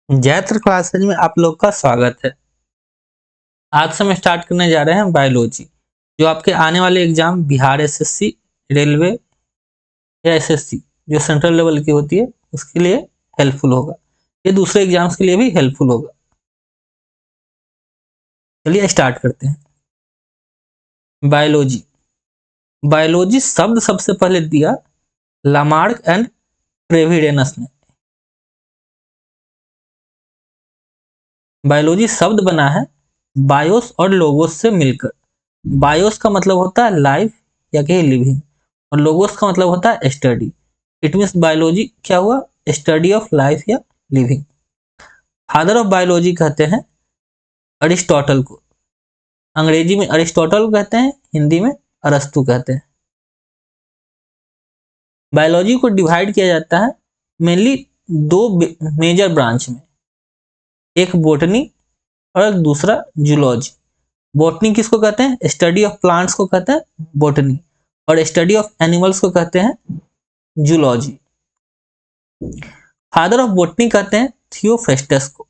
Jaitra classes में आप लोग का स्वागत है। आज से हम स्टार्ट करने जा रहे हैं बायोलॉजी, जो आपके आने वाले एग्जाम बिहार एसएससी, रेलवे या एसएससी जो सेंट्रल लेवल की होती है उसके लिए हेल्पफुल होगा। ये दूसरे एग्जाम्स के लिए भी हेल्पफुल होगा। चलिए स्टार्ट करते हैं। बायोलॉजी बायोलॉजी शब्द सबसे पहले दिया लामार्क एंड ट्रेविडेनस ने। बायोलॉजी शब्द बना है बायोस और लोगोस से मिलकर। बायोस का मतलब होता है लाइफ या कहीं लिविंग, और लोगोस का मतलब होता है स्टडी। इट मीन्स बायोलॉजी क्या हुआ? स्टडी ऑफ लाइफ या लिविंग। फादर ऑफ बायोलॉजी कहते हैं अरिस्टोटल को। अंग्रेजी में अरिस्टोटल कहते हैं, हिंदी में अरस्तु कहते हैं। बायोलॉजी को डिवाइड किया जाता है मेनली दो मेजर ब्रांच में, एक बोटनी और एक दूसरा जूलॉजी। बोटनी किसको कहते हैं? स्टडी ऑफ प्लांट्स को कहते हैं बोटनी, और स्टडी ऑफ एनिमल्स को कहते हैं जूलॉजी। फादर ऑफ बोटनी कहते हैं थियोफ्रेस्टस को,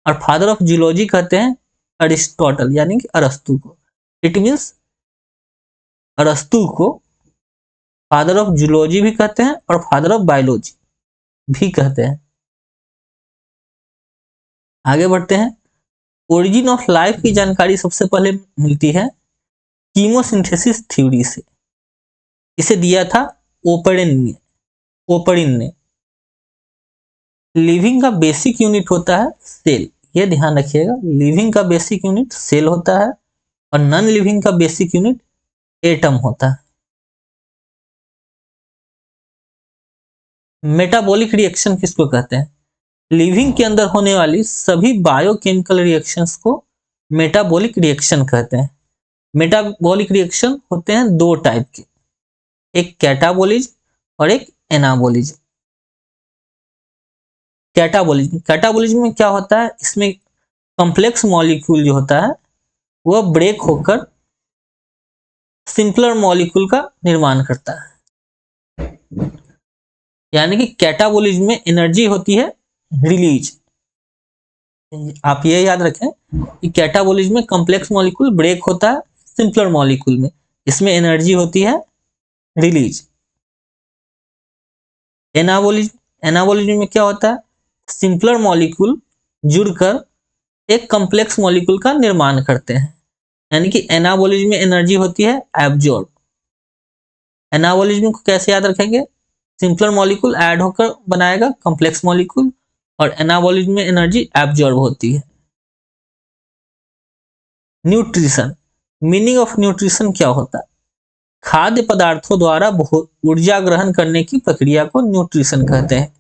और फादर ऑफ जूलॉजी कहते हैं अरिस्टोटल यानी कि अरस्तु को। इट मीन्स अरस्तु को फादर ऑफ जूलॉजी भी कहते हैं और फादर ऑफ बायोलॉजी भी कहते हैं। आगे बढ़ते हैं। ओरिजिन ऑफ लाइफ की जानकारी सबसे पहले मिलती है कीमोसिंथेसिस थ्योरी से। इसे दिया था ओपरिन ने। लिविंग का बेसिक यूनिट होता है सेल, ये ध्यान रखिएगा। लिविंग का बेसिक यूनिट सेल होता है और नॉन लिविंग का बेसिक यूनिट एटम होता है। मेटाबॉलिक रिएक्शन किसको कहते हैं? लिविंग के अंदर होने वाली सभी बायोकेमिकल रिएक्शंस को मेटाबॉलिक रिएक्शन कहते हैं। मेटाबॉलिक रिएक्शन होते हैं दो टाइप के, एक कैटाबॉलिज्म और एक एनाबॉलिज्म। कैटाबॉलिज्म में क्या होता है? इसमें कॉम्प्लेक्स मॉलिक्यूल जो होता है वह ब्रेक होकर सिंपलर मॉलिक्यूल का निर्माण करता है। यानी कि कैटाबॉलिज्म में एनर्जी होती है रिलीज। आप ये याद रखें कि कैटाबॉलिज्म में कॉम्प्लेक्स मॉलिक्यूल ब्रेक होता है सिंपलर मॉलिक्यूल में, इसमें एनर्जी होती है रिलीज। एनाबॉलिज्म में क्या होता है? सिंपलर मॉलिक्यूल जुड़कर एक कॉम्प्लेक्स मॉलिक्यूल का निर्माण करते हैं। यानी कि एनाबॉलिज्म में एनर्जी होती है एब्जॉर्ब। एनाबॉलिज्म को कैसे याद रखेंगे? सिंपलर मॉलिक्यूल ऐड होकर बनाएगा कॉम्प्लेक्स मॉलिक्यूल, और एनाबॉलिज्म में एनर्जी एब्जॉर्ब होती है। न्यूट्रिशन, मीनिंग ऑफ न्यूट्रिशन क्या होता है? खाद्य पदार्थों द्वारा ऊर्जा ग्रहण करने की प्रक्रिया को न्यूट्रिशन कहते हैं।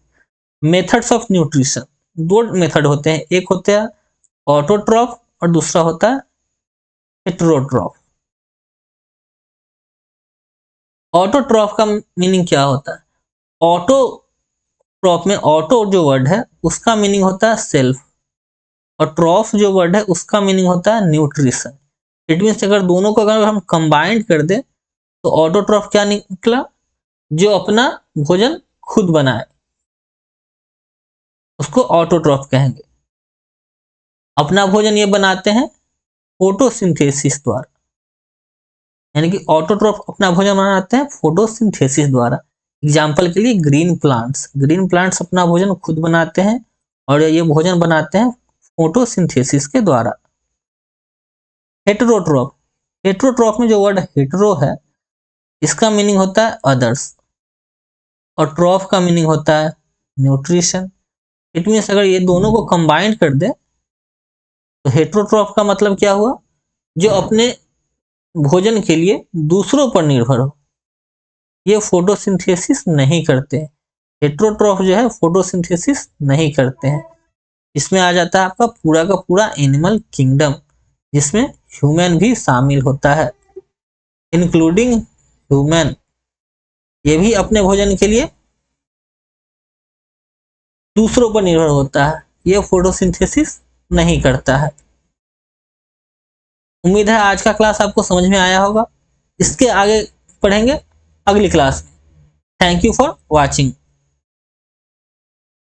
मेथड्स ऑफ न्यूट्रिशन, दो मेथड होते हैं, एक होता है ऑटोट्रॉफ और दूसरा होता है हेटेरोट्रॉफ। ऑटोट्रॉफ का मीनिंग क्या होता है? ऑटोट्रॉफ में ऑटो जो वर्ड है उसका मीनिंग होता है सेल्फ, और ट्रॉफ जो वर्ड है उसका मीनिंग होता है न्यूट्रिशन। इट मीन्स अगर दोनों को अगर हम कंबाइंड कर दें तो ऑटोट्रॉफ क्या निकला? जो अपना भोजन खुद बनाए उसको ऑटोट्रॉफ कहेंगे। अपना भोजन ये बनाते हैं फोटोसिंथेसिस द्वारा, यानी कि ऑटोट्रॉफ अपना भोजन बनाते हैं फोटोसिंथेसिस द्वारा। एग्जाम्पल के लिए ग्रीन प्लांट्स अपना भोजन खुद बनाते हैं और ये भोजन बनाते हैं फोटोसिंथेसिस के द्वारा। हेटेरोट्रॉफ में जो वर्ड हेटेरो है इसका मीनिंग होता है अदर्स, और ट्रॉफ का मीनिंग होता है न्यूट्रिशन। इट मीन्स अगर ये दोनों को कंबाइंड कर दे तो हेटेरोट्रॉफ का मतलब क्या हुआ? जो अपने भोजन के लिए दूसरों पर निर्भर हो, ये फोटोसिंथेसिस नहीं करते हैं। हेटेरोट्रॉफ जो है फोटोसिंथेसिस नहीं करते हैं। इसमें आ जाता है आपका पूरा का पूरा एनिमल किंगडम, जिसमें ह्यूमन भी शामिल होता है, इंक्लूडिंग ह्यूमन। ये भी अपने भोजन के लिए दूसरों पर निर्भर होता है, ये फोटोसिंथेसिस नहीं करता है। उम्मीद है आज का क्लास आपको समझ में आया होगा। इसके आगे पढ़ेंगे अगली क्लास में। Thank you for watching.